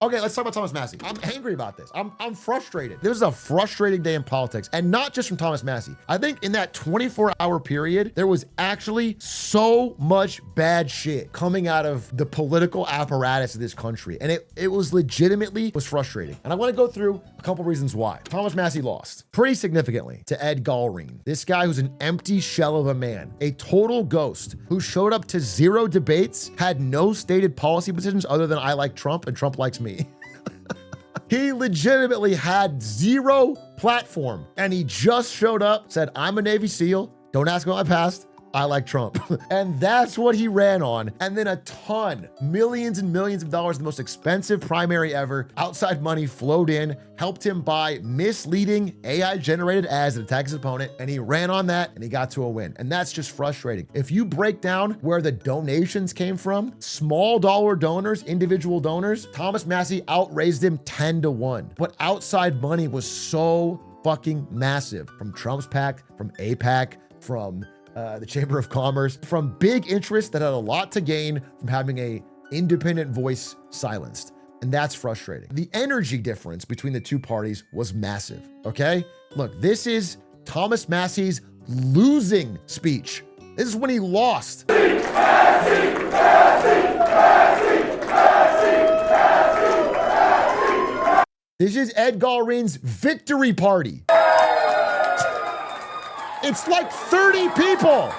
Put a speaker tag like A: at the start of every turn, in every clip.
A: Okay, let's talk about Thomas Massie. I'm angry about this. I'm frustrated. This is a frustrating day in politics, and not just from Thomas Massie. I think in that 24-hour period, there was actually so much bad shit coming out of the political apparatus of this country, and it was legitimately frustrating. And I want to go through a couple reasons why. Thomas Massie lost pretty significantly to Ed Galreen, this guy who's an empty shell of a man, a total ghost who showed up to 0 debates, had no stated policy positions other than I like Trump and Trump likes me. He legitimately had 0 platform, and he just showed up, said, I'm a Navy SEAL, don't ask about my past, I like Trump. And that's what he ran on. And then a ton, millions and millions of dollars, the most expensive primary ever, outside money flowed in, helped him buy misleading AI-generated ads that attack his opponent, and he ran on that, and he got to a win. And that's just frustrating. If you break down where the donations came from, small dollar donors, individual donors, Thomas Massie outraised him 10-1. But outside money was so fucking massive from Trump's PAC, from AIPAC, from the Chamber of Commerce, from big interests that had a lot to gain from having a independent voice silenced. And that's frustrating. The energy difference between the two parties was massive, okay? Look, this is Thomas Massie's losing speech. This is when he lost. Massie, Massie, Massie, Massie, Massie. This is Ed Galreen's victory party. It's like 30 people.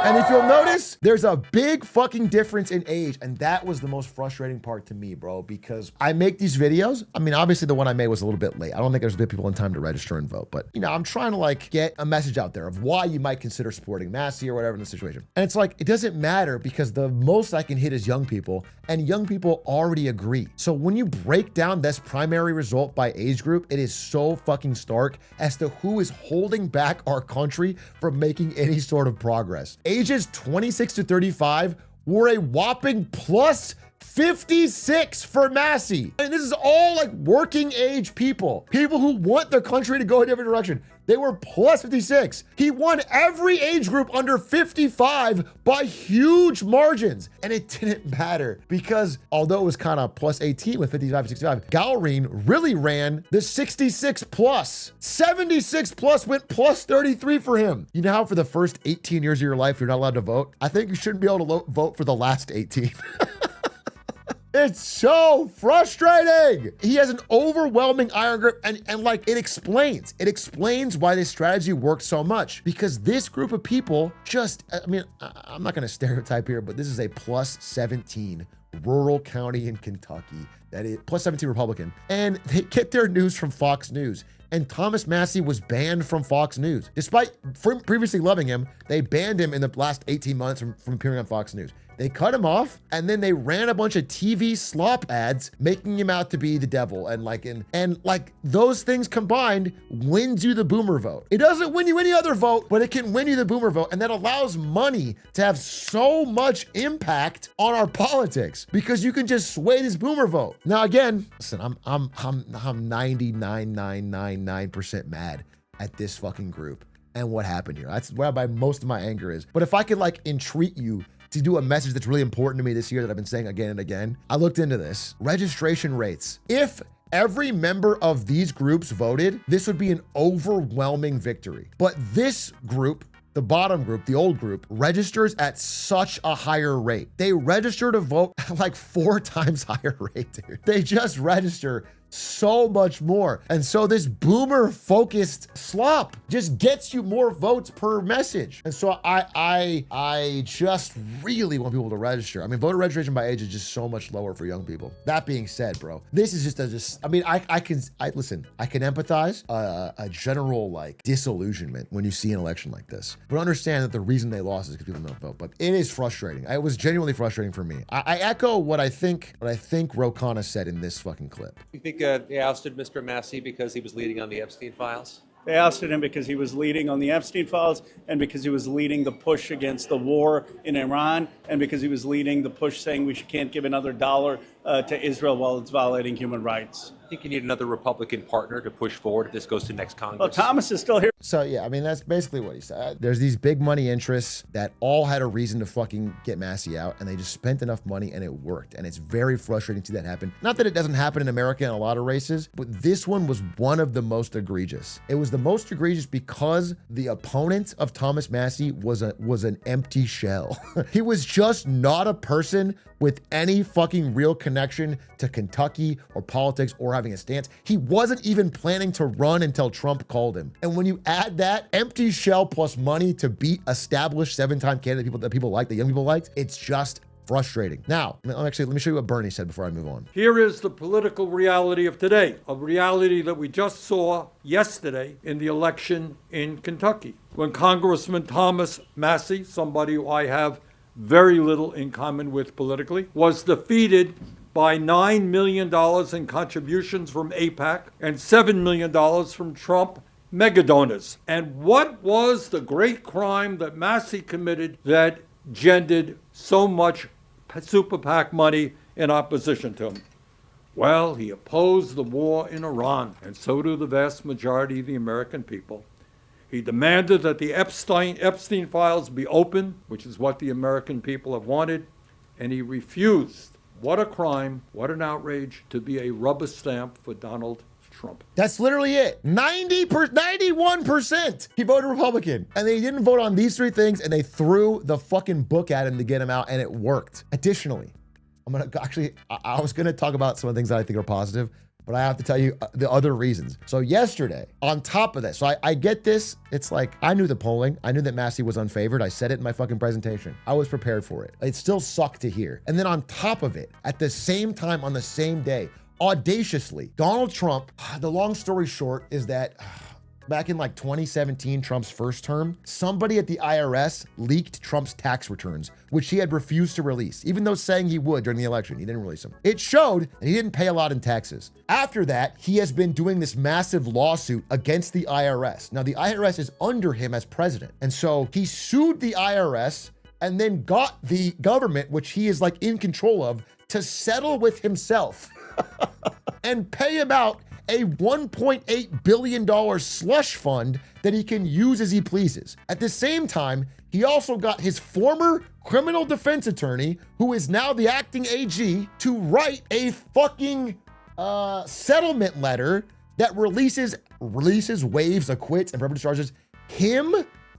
A: And if you'll notice, there's a big fucking difference in age. And that was the most frustrating part to me, bro, because I make these videos. I mean, obviously the one I made was a little bit late. I don't think there's been people in time to register and vote, but you know, I'm trying to like get a message out there of why you might consider supporting Massie or whatever in the situation. And it's like, it doesn't matter because the most I can hit is young people, and young people already agree. So when you break down this primary result by age group, it is so fucking stark as to who is holding back our country from making any sort of progress. Ages 26 to 35 were a whopping plus 56 for Massie. And this is all like working age people who want their country to go a different direction. They were plus 56. He won every age group under 55 by huge margins. And it didn't matter because although it was kind of plus 18 with 55, 65, Galreen really ran the 66 plus. 76 plus went plus 33 for him. You know how for the first 18 years of your life, you're not allowed to vote? I think you shouldn't be able to vote for the last 18. It's so frustrating. He has an overwhelming iron grip and like it explains why this strategy works so much because this group of people just, I mean, I'm not going to stereotype here, but this is a plus 17 rural county in Kentucky that is plus 17 Republican. And they get their news from Fox News. And Thomas Massie was banned from Fox News. Despite previously loving him, they banned him in the last 18 months from appearing on Fox News. They cut him off, and then they ran a bunch of TV slop ads, making him out to be the devil. And like those things combined wins you the boomer vote. It doesn't win you any other vote, but it can win you the boomer vote. And that allows money to have so much impact on our politics because you can just sway this boomer vote. Now, again, listen, I'm 99.999% mad at this fucking group and what happened here. That's where most of my anger is. But if I could like entreat you to do a message that's really important to me this year that I've been saying again and again, I looked into this. Registration rates. If every member of these groups voted, this would be an overwhelming victory. But this group, the bottom group, the old group, registers at such a higher rate. They register to vote at like 4 times higher rate, dude. They just register so much more. And so this boomer focused slop just gets you more votes per message. And so I just really want people to register. I mean, voter registration by age is just so much lower for young people. That being said, bro, this is just I mean, I can empathize a general like disillusionment when you see an election like this, but understand that the reason they lost is because people don't vote. But it is frustrating. It was genuinely frustrating for me. I echo what I think Ro Khanna said in this fucking clip.
B: You think they ousted Mr. Massie because he was leading on the Epstein files?
C: They ousted him because he was leading on the Epstein files and because he was leading the push against the war in Iran and because he was leading the push saying we can't give another dollar to Israel while it's violating human rights.
B: I think you need another Republican partner to push forward if this goes to next Congress.
C: Well, Thomas is still here.
A: So yeah, I mean, that's basically what he said. There's these big money interests that all had a reason to fucking get Massie out, and they just spent enough money and it worked. And it's very frustrating to see that happen. Not that it doesn't happen in America in a lot of races, but this one was one of the most egregious. It was the most egregious because the opponent of Thomas Massie was an empty shell. He was just not a person with any fucking real connection to Kentucky or politics or having a stance. He wasn't even planning to run until Trump called him. And when you add that empty shell plus money to beat established 7-time candidate that people like, the young people liked, it's just frustrating. Now, actually, let me show you what Bernie said before I move on.
D: Here is the political reality of today, a reality that we just saw yesterday in the election in Kentucky, when Congressman Thomas Massie, somebody who I have very little in common with politically, was defeated by $9 million in contributions from AIPAC and $7 million from Trump mega donors. And what was the great crime that Massie committed that gendered so much super PAC money in opposition to him? Well, he opposed the war in Iran, and so do the vast majority of the American people. He demanded that the Epstein files be opened, which is what the American people have wanted, and he refused. What a crime, what an outrage, to be a rubber stamp for Donald Trump.
A: That's literally it. 91%. He voted Republican. And they didn't vote on these three things, and they threw the fucking book at him to get him out, and it worked. Additionally, I was gonna talk about some of the things that I think are positive, but I have to tell you the other reasons. So yesterday, on top of this, so I get this. It's like, I knew the polling. I knew that Massie was unfavored. I said it in my fucking presentation. I was prepared for it. It still sucked to hear. And then on top of it, at the same time, on the same day, audaciously, Donald Trump, the long story short is that back in like 2017, Trump's first term, somebody at the IRS leaked Trump's tax returns, which he had refused to release, even though saying he would during the election. He didn't release them. It showed that he didn't pay a lot in taxes. After that, he has been doing this massive lawsuit against the IRS. Now, the IRS is under him as president. And so he sued the IRS and then got the government, which he is like in control of, to settle with himself and pay him out a $1.8 billion slush fund that he can use as he pleases. At the same time, he also got his former criminal defense attorney, who is now the acting AG, to write a fucking settlement letter that releases, waives, acquits, and perpetuates charges him,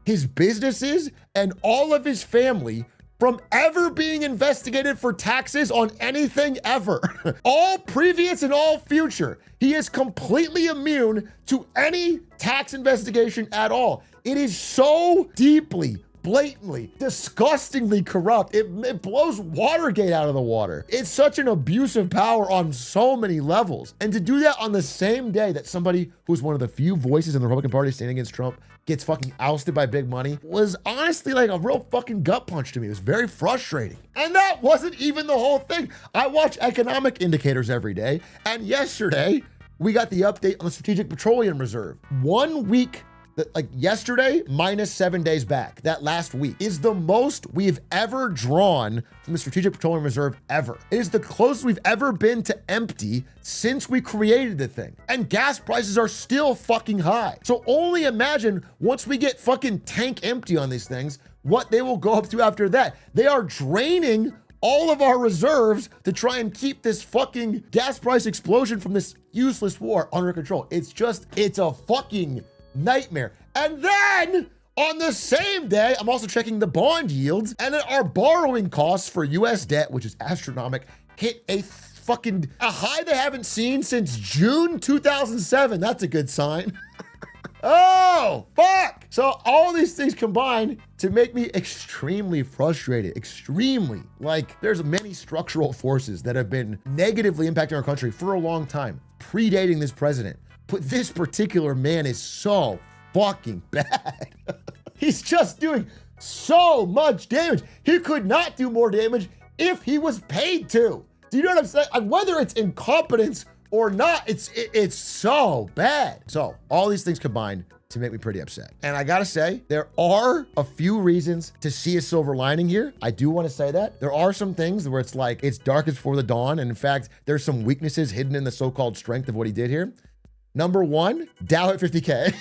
A: his businesses, and all of his family from ever being investigated for taxes on anything ever. All previous and all future. He is completely immune to any tax investigation at all. It is so deeply, blatantly, disgustingly corrupt. It blows Watergate out of the water. It's such an abuse of power on so many levels. And to do that on the same day that somebody who's one of the few voices in the Republican Party standing against Trump gets fucking ousted by big money was honestly like a real fucking gut punch to me. It was very frustrating. And that wasn't even the whole thing. I watch economic indicators every day, and yesterday we got the update on the Strategic Petroleum Reserve. 1 week, like yesterday, minus 7 days back, that last week, is the most we've ever drawn from the Strategic Petroleum Reserve ever. It is the closest we've ever been to empty since we created the thing. And gas prices are still fucking high. So only imagine once we get fucking tank empty on these things, what they will go up to after that. They are draining all of our reserves to try and keep this fucking gas price explosion from this useless war under control. It's a fucking nightmare. And then on the same day, I'm also checking the bond yields, and then our borrowing costs for US debt, which is astronomical, hit a high they haven't seen since June 2007. That's a good sign. Oh, fuck. So all these things combine to make me extremely frustrated, extremely. Like, there's many structural forces that have been negatively impacting our country for a long time, predating this president. But this particular man is so fucking bad. He's just doing so much damage. He could not do more damage if he was paid to. Do you know what I'm saying? Whether it's incompetence or not, it's so bad. So all these things combined to make me pretty upset. And I gotta say, there are a few reasons to see a silver lining here. I do want to say that. There are some things where it's like, it's darkest before the dawn. And in fact, there's some weaknesses hidden in the so-called strength of what he did here. Number one, Dow hit 50K.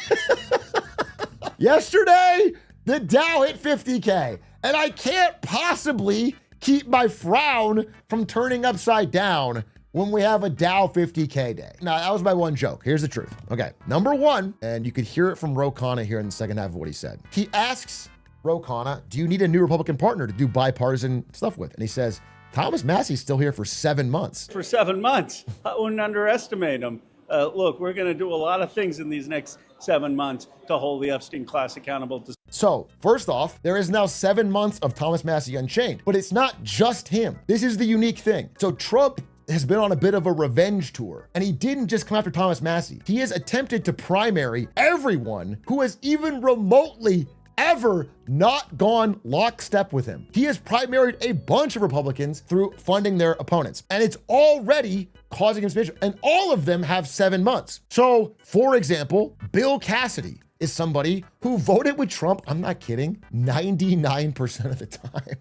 A: Yesterday, the Dow hit 50K. And I can't possibly keep my frown from turning upside down when we have a Dow 50K day. Now, that was my one joke. Here's the truth. Okay, number one, and you could hear it from Ro Khanna here in the second half of what he said. He asks Ro Khanna, do you need a new Republican partner to do bipartisan stuff with? And he says, Thomas Massie's still here for 7 months.
C: For 7 months. I wouldn't underestimate him. Look, we're going to do a lot of things in these next 7 months to hold the Epstein class accountable.
A: So, first off, there is now 7 months of Thomas Massie Unchained, but it's not just him. This is the unique thing. So Trump has been on a bit of a revenge tour, and he didn't just come after Thomas Massie. He has attempted to primary everyone who has even remotely ever not gone lockstep with him. He has primaried a bunch of Republicans through funding their opponents, and it's already causing him suspicion, and all of them have 7 months. So, for example, Bill Cassidy is somebody who voted with Trump, I'm not kidding, 99% of the time.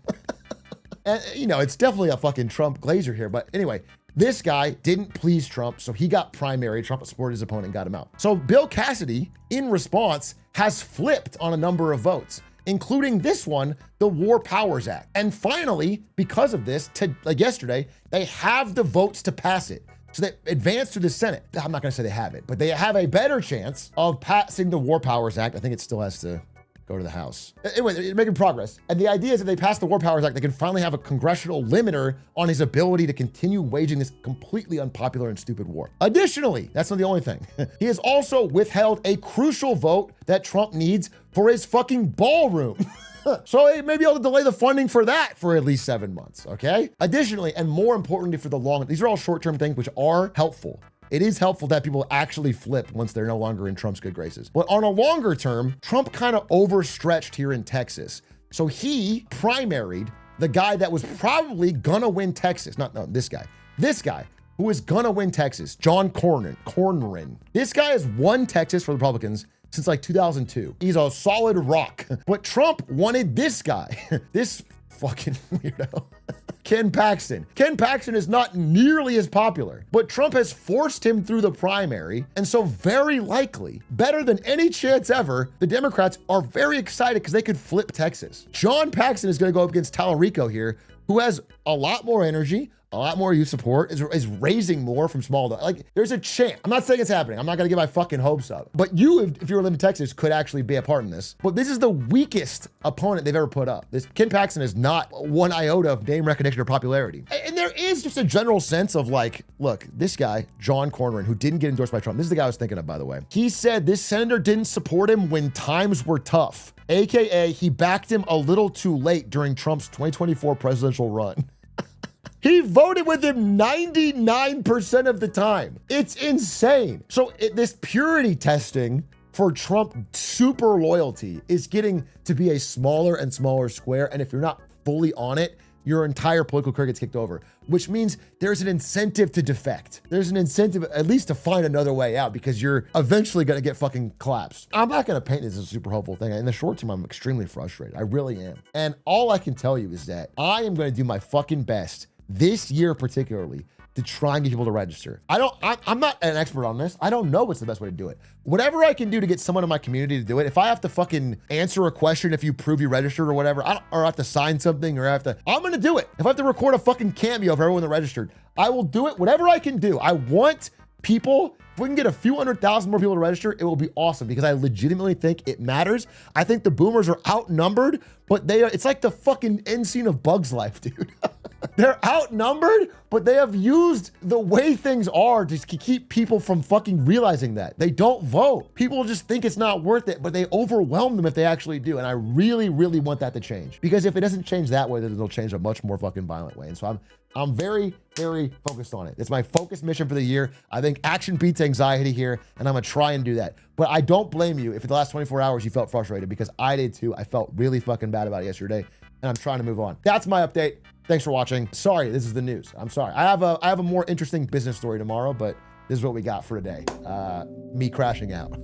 A: And, you know, it's definitely a fucking Trump glazer here. But anyway, this guy didn't please Trump, so he got primary. Trump supported his opponent and got him out. So Bill Cassidy, in response, has flipped on a number of votes, including this one, the War Powers Act. And finally, because of this, yesterday, they have the votes to pass it. So they advance to the Senate. I'm not going to say they have it, but they have a better chance of passing the War Powers Act. I think it still has to go to the House. Anyway, they're making progress. And the idea is if they pass the War Powers Act, they can finally have a congressional limiter on his ability to continue waging this completely unpopular and stupid war. Additionally, that's not the only thing. He has also withheld a crucial vote that Trump needs for his fucking ballroom. So he may be able to delay the funding for that for at least 7 months, okay? Additionally, and more importantly for the long, these are all short-term things which are helpful. It is helpful that people actually flip once they're no longer in Trump's good graces. But on a longer term, Trump kind of overstretched here in Texas. So he primaried the guy that was probably gonna win Texas. This guy who is gonna win Texas, John Cornyn. This guy has won Texas for the Republicans since like 2002. He's a solid rock. But Trump wanted this guy, this fucking weirdo. Ken Paxton. Ken Paxton is not nearly as popular, but Trump has forced him through the primary. And so very likely, better than any chance ever, the Democrats are very excited because they could flip Texas. John Paxton is going to go up against Tallarico here, who has a lot more energy, a lot more youth support, is raising more from small to, like, there's a chance. I'm not saying it's happening. I'm not gonna get my fucking hopes up. But you, if you were living in Texas, could actually be a part in this. But this is the weakest opponent they've ever put up. This Ken Paxton is not one iota of name recognition or popularity. And there is just a general sense of like, look, this guy, John Cornyn, who didn't get endorsed by Trump, this is the guy I was thinking of, by the way. He said this senator didn't support him when times were tough. AKA, he backed him a little too late during Trump's 2024 presidential run. He voted with him 99% of the time. It's insane. So this purity testing for Trump super loyalty is getting to be a smaller and smaller square. And if you're not fully on it, your entire political career gets kicked over, which means there's an incentive to defect. There's an incentive at least to find another way out because you're eventually gonna get fucking collapsed. I'm not gonna paint this as a super hopeful thing. In the short term, I'm extremely frustrated. I really am. And all I can tell you is that I am gonna do my fucking best this year particularly to try and get people to register. I'm not an expert on this. I don't know what's the best way to do it. Whatever I can do to get someone in my community to do it, if I have to fucking answer a question if you prove you registered or whatever, or I have to sign something I'm gonna do it. If I have to record a fucking cameo for everyone that registered, I will do it, whatever I can do. I want people, if we can get a few 100,000 more people to register, it will be awesome because I legitimately think it matters. I think the boomers are outnumbered, but it's like the fucking end scene of Bug's Life, dude. They're outnumbered, but they have used the way things are to keep people from fucking realizing that. They don't vote. People just think it's not worth it, but they overwhelm them if they actually do. And I really, really want that to change. Because if it doesn't change that way, then it'll change a much more fucking violent way. And so I'm very, very focused on it. It's my focus mission for the year. I think action beats anxiety here, and I'm gonna try and do that. But I don't blame you if in the last 24 hours you felt frustrated, because I did too. I felt really fucking bad about it yesterday, and I'm trying to move on. That's my update. Thanks for watching. Sorry, this is the news. I'm sorry. I have a more interesting business story tomorrow, but this is what we got for today. Me crashing out.